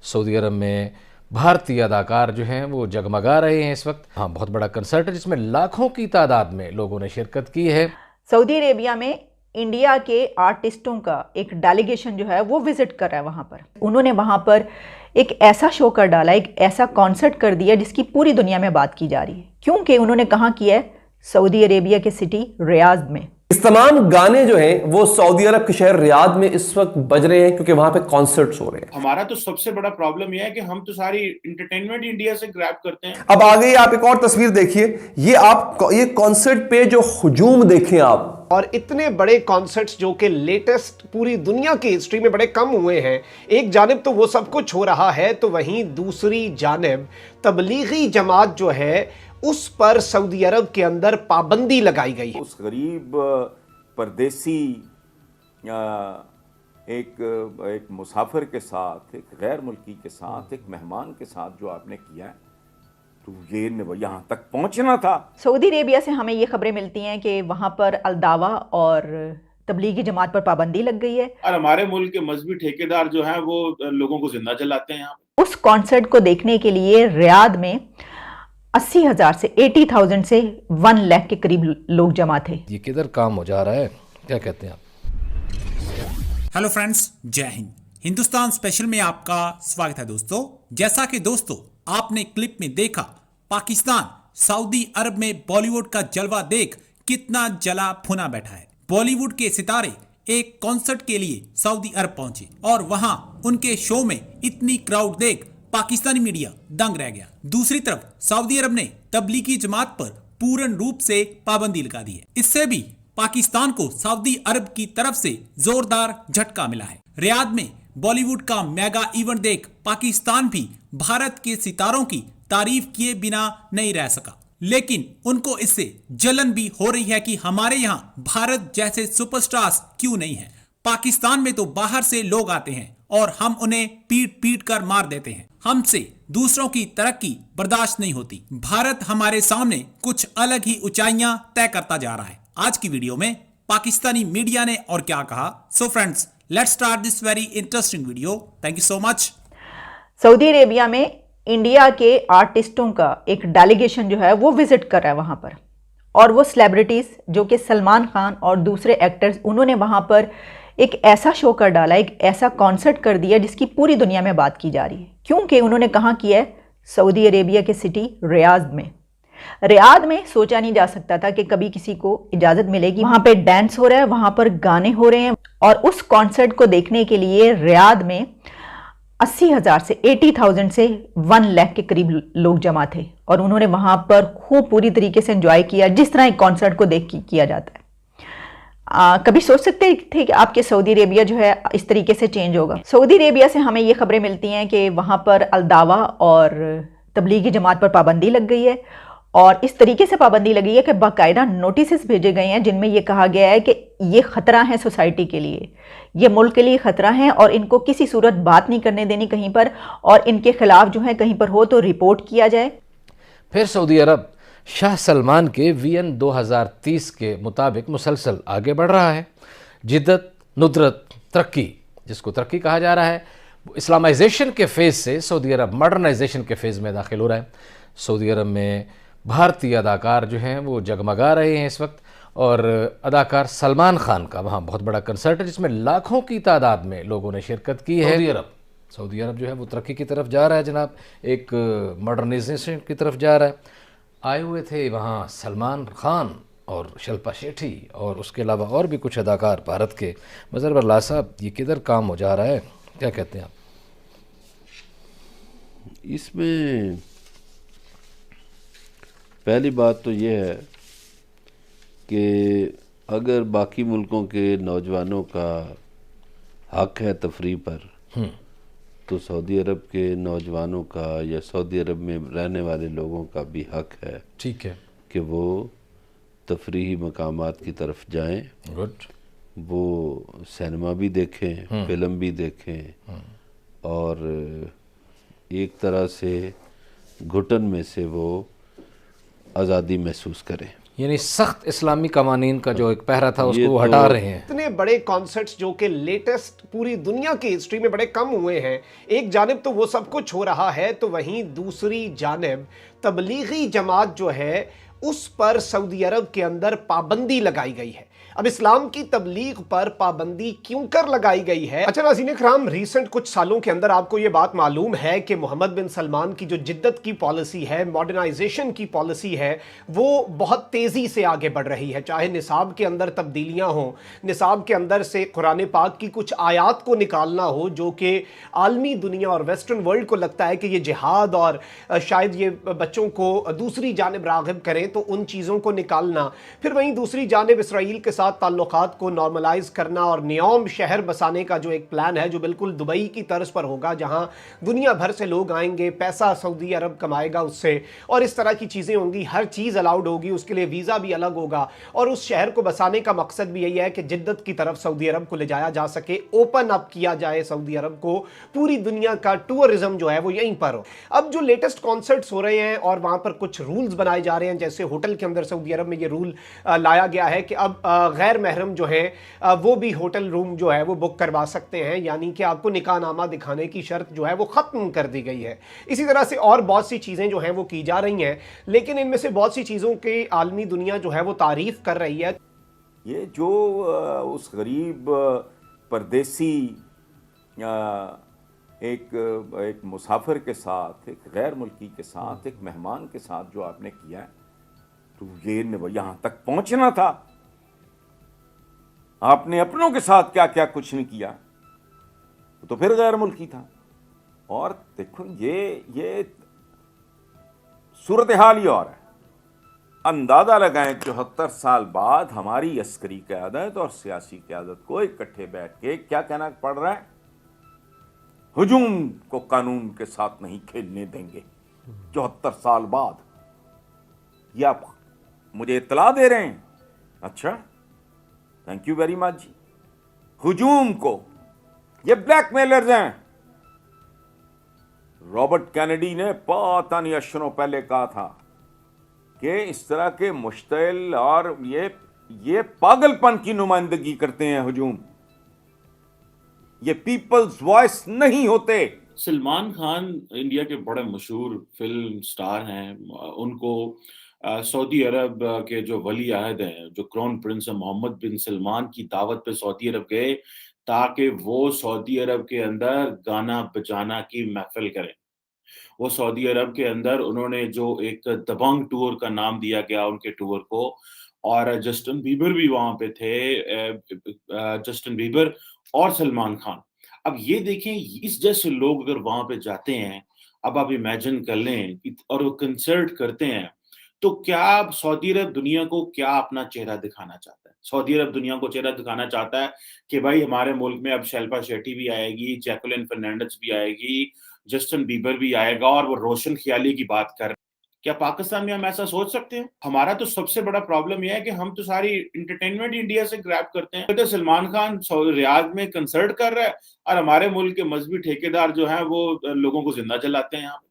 Saudi अरब में भारतीय अदाकार जो हैं वो जगमगा रहे हैं इस वक्त। हाँ, बहुत बड़ा कंसर्ट है जिसमें लाखों की तादाद में लोगों ने शिरकत की है। सऊदी अरेबिया में इंडिया के आर्टिस्टों का एक डेलीगेशन जो है वो विजिट कर रहा है वहाँ पर। उन्होंने वहाँ पर एक ऐसा शो कर डाला, एक ऐसा कॉन्सर्ट कर दिया जिसकी पूरी दुनिया में बात की जा रही है, क्योंकि उन्होंने कहाँ किया है, सऊदी अरेबिया के सिटी रियाद में। इस तमाम गाने जो हैं वो सऊदी अरब के शहर रियाद में इस वक्त बज रहे हैं क्योंकि वहां पे कॉन्सर्ट्स हो रहे हैं। हमारा तो सबसे बड़ा प्रॉब्लम यह है कि हम तो सारी इंटरटेनमेंट इंडिया से ग्रैब करते हैं। अब आगे आप एक और तस्वीर देखिए, ये कॉन्सर्ट पे जो हुजूम देखें आप, और इतने बड़े कॉन्सर्ट्स जो कि लेटेस्ट पूरी दुनिया की हिस्ट्री में बड़े कम हुए हैं। एक जानिब तो वो सब कुछ हो रहा है, तो वहीं दूसरी जानिब तबलीगी जमात जो है उस पर सऊदी अरब के अंदर पाबंदी लगाई गई है। उस गरीब परदेसी एक मुसाफिर के साथ, एक गैर मुल्की के साथ, एक मेहमान के साथ जो आपने किया है, तो ये यहाँ तक पहुंचना था। सऊदी अरेबिया से हमें ये खबरें मिलती हैं कि वहाँ पर अलदावा और तबलीगी जमात पर पाबंदी लग गई है, और हमारे मुल्क के मजहबी ठेकेदार जो हैं वो लोगों को जिंदा जलाते हैं। उस कॉन्सर्ट को देखने के लिए रियाद में 80,000 से 80,000 से 1 लाख के करीब लोग जमा थे। ये किधर काम हो जा रहा है, क्या कहते हैं आप? हेलो फ्रेंड्स, जय हिंद। हिंदुस्तान स्पेशल में आपका स्वागत है दोस्तों। जैसा कि दोस्तों आपने क्लिप में देखा, पाकिस्तान सऊदी अरब में बॉलीवुड का जलवा देख कितना जला भुना बैठा है। बॉलीवुड के सितारे एक कॉन्सर्ट के लिए सऊदी अरब पहुंचे और वहां उनके शो में इतनी क्राउड देख पाकिस्तानी मीडिया दंग रह गया। दूसरी तरफ सऊदी अरब ने तबलीगी जमात पर पूर्ण रूप से पाबंदी लगा दी है। इससे भी पाकिस्तान को सऊदी अरब की तरफ से जोरदार झटका मिला है। रियाद में बॉलीवुड का मेगा इवेंट देख पाकिस्तान भी भारत के सितारों की तारीफ किए बिना नहीं रह सका, लेकिन उनको इससे जलन भी हो रही है कि हमारे यहाँ भारत जैसे सुपरस्टार्स क्यों नहीं है। पाकिस्तान में तो बाहर से लोग आते हैं और हम उन्हें पीट पीट कर मार देते हैं। हमसे दूसरों की तरक्की बर्दाश्त नहीं होती। भारत हमारे सामने कुछ अलग ही ऊंचाइयां तय करता जा रहा है। आज की वीडियो में पाकिस्तानी मीडिया ने और क्या कहा। So friends, let's start this very interesting video. Thank you so much. Saudi Arabia में इंडिया के आर्टिस्टों का एक डेलीगेशन जो है वो विजिट कर रहा है वहाँ पर, और वो सेलिब्रिटीज़ जो कि सलमान खान और दूसरे एक्टर्स, उन्होंने वहाँ पर एक ऐसा शो कर डाला, एक ऐसा कॉन्सर्ट कर दिया जिसकी पूरी दुनिया में बात की जा रही है, क्योंकि उन्होंने कहाँ किया है, सऊदी अरेबिया के सिटी रियाद में। रियाद में सोचा नहीं जा सकता था कि कभी किसी को इजाज़त मिलेगी। वहाँ पे डांस हो रहा है, वहाँ पर गाने हो रहे हैं, और उस कॉन्सर्ट को देखने के लिए रियाद में 80,000 से 80,000 से 1 लाख के करीब लोग जमा थे, और उन्होंने वहाँ पर खूब पूरी तरीके से एंजॉय किया, जिस तरह एक कॉन्सर्ट को देख किया जाता है। कभी सोच सकते थे कि आपके सऊदी अरेबिया जो है इस तरीके से चेंज होगा। सऊदी अरेबिया से हमें ये खबरें मिलती हैं कि वहाँ पर अलदावा और तबलीगी जमात पर पाबंदी लग गई है, और इस तरीके से पाबंदी लगी है कि बाकायदा नोटिस भेजे गए हैं जिनमें यह कहा गया है कि ये ख़तरा है सोसाइटी के लिए, ये मुल्क के लिए ख़तरा है, और इनको किसी सूरत बात नहीं करने देनी कहीं पर, और इनके खिलाफ जो है कहीं पर हो तो रिपोर्ट किया जाए। फिर सऊदी अरब शाह सलमान के वियन 2030 के मुताबिक मुसलसल आगे बढ़ रहा है। जिद्दत, नुदरत, तरक्की, जिसको तरक्की कहा जा रहा है, इस्लामाइजेशन के फेज़ से सऊदी अरब मॉडर्नाइजेशन के फेज़ में दाखिल हो रहा है। सऊदी अरब में भारतीय अदाकार जो हैं वो जगमगा रहे हैं इस वक्त, और अदाकार सलमान खान का वहाँ बहुत बड़ा कंसर्ट है जिसमें लाखों की तादाद में लोगों ने शिरकत की है। सऊदी अरब जो है वो तरक्की की तरफ जा रहा है जनाब, एक मॉडर्नाइजेशन की तरफ जा रहा है। आए हुए थे वहाँ सलमान खान और शिल्पा शेट्टी और उसके अलावा और भी कुछ अदाकार भारत के। मज़हर बरला साहब, ये किधर काम हो जा रहा है, क्या कहते हैं आप? इसमें पहली बात तो ये है कि अगर बाकी मुल्कों के नौजवानों का हक है तफरीह पर, तो सऊदी अरब के नौजवानों का या सऊदी अरब में रहने वाले लोगों का भी हक है, ठीक है, कि वो तफरीही मकामात की तरफ जाएं, वो सिनेमा भी देखें, फिल्म भी देखें, और एक तरह से घुटन में से वो आज़ादी महसूस करें। यानी सख्त इस्लामी कवानीन का जो एक पहरा था उसको ये वो तो हटा रहे हैं। इतने बड़े कॉन्सर्ट्स जो कि लेटेस्ट पूरी दुनिया की हिस्ट्री में बड़े कम हुए हैं। एक जानिब तो वो सब कुछ हो रहा है, तो वहीं दूसरी जानिब तबलीगी जमात जो है उस पर सऊदी अरब के अंदर पाबंदी लगाई गई है। अब इस्लाम की तबलीग पर पाबंदी क्यों कर लगाई गई है? अच्छा नाज़रीन इकराम, रीसेंट कुछ सालों के अंदर आपको ये बात मालूम है कि मोहम्मद बिन सलमान की जो जिद्दत की पॉलिसी है, मॉडर्नाइजेशन की पॉलिसी है, वो बहुत तेज़ी से आगे बढ़ रही है। चाहे निसाब के अंदर तब्दीलियाँ हों, निसाब के अंदर से कुरान पाक की कुछ आयात को निकालना हो जो कि आलमी दुनिया और वेस्टर्न वर्ल्ड को लगता है कि ये जिहाद और शायद ये बच्चों को दूसरी जानिब राग़िब करें, तो उन चीज़ों को निकालना। फिर वहीं दूसरी जानिब इसराइल के साथ ताल्लुकात को नॉर्मलाइज करना और नियोम शहर बसाने का जो एक प्लान है, जो बिल्कुल दुबई की तर्ज पर होगा, जहां दुनिया भर से लोग आएंगे, पैसा सऊदी अरब कमाएगा उससे, और इस तरह की चीज़ें होंगी, हर चीज़ अलाउड होगी, उसके लिए वीज़ा भी अलग होगा। और उस शहर को बसाने का मकसद भी यही है कि जिद्दत की तरफ सऊदी अरब को ले जाया जा सके, ओपन अप किया जाए सऊदी अरब को, पूरी दुनिया का टूरिज्म जो है वो यहीं पर हो। अब जो लेटेस्ट कॉन्सर्ट्स हो रहे हैं और वहाँ पर कुछ रूल्स बनाए जा रहे हैं, जैसे होटल के अंदर सऊदी अरब में ये रूल लाया गया है कि अब गैर महरम जो है वो भी होटल रूम जो है वो बुक करवा सकते हैं, यानी कि आपको निकाहनामा दिखाने की शर्त जो है वो ख़त्म कर दी गई है। इसी तरह से और बहुत सी चीज़ें जो हैं वो की जा रही हैं, लेकिन इनमें से बहुत सी चीज़ों की आलमी दुनिया जो है वो तारीफ़ कर रही है। ये जो उस गरीब परदेसी एक मुसाफिर के साथ, एक गैर मुल्की के साथ, एक मेहमान के साथ जो आपने किया है, तो ये यहाँ तक पहुंचना था। आपने अपनों के साथ क्या क्या कुछ नहीं किया, तो फिर गैर मुल्की था। और देखो ये सूरत हाल ही और है। अंदाजा लगाएं 74 साल बाद हमारी अस्करी क़यादत और सियासी क़यादत को इकट्ठे बैठ के क्या कहना पड़ रहा है? हुजूम को कानून के साथ नहीं खेलने देंगे। 74 साल बाद ये आप मुझे इत्तला दे रहे हैं? अच्छा, थैंक यू वेरी मच जी। हुजूम को, ये ब्लैकमेलर्स हैं। रॉबर्ट कैनेडी ने पता नहीं अशरों पहले कहा था कि इस तरह के मुश्तिल और ये पागलपन की नुमाइंदगी करते हैं हुजूम, ये पीपल्स वॉइस नहीं होते। सलमान खान इंडिया के बड़े मशहूर फिल्म स्टार हैं। उनको सऊदी अरब के जो वली अहद हैं, जो क्राउन प्रिंस मोहम्मद बिन सलमान की दावत पे सऊदी अरब गए ताकि वो सऊदी अरब के अंदर गाना बजाना की महफिल करें। वो सऊदी अरब के अंदर उन्होंने जो एक दबंग टूर का नाम दिया गया उनके टूर को, और जस्टिन बीबर भी वहां पे थे, जस्टिन बीबर और सलमान खान। अब ये देखें, इस जैसे लोग अगर वहां पे जाते हैं, अब आप इमेजिन कर लें और वो कंसर्ट करते हैं, तो क्या सऊदी अरब दुनिया को क्या अपना चेहरा दिखाना चाहता है? सऊदी अरब दुनिया को चेहरा दिखाना चाहता है कि भाई हमारे मुल्क में अब शिल्पा शेट्टी भी आएगी, जैकुलिन फर्नांडिस भी आएगी, जस्टिन बीबर भी आएगा, और वो रोशन ख्याली की बात कर। क्या पाकिस्तान में हम ऐसा सोच सकते हैं? हमारा तो सबसे बड़ा प्रॉब्लम यह है कि हम तो सारी इंटरटेनमेंट इंडिया से ग्रैब करते हैं। तो सलमान खान रियाद में कंसर्ट कर रहा है और हमारे मुल्क के मजहबी ठेकेदार जो हैं वो लोगों को जिंदा जलाते हैं यहाँ पे।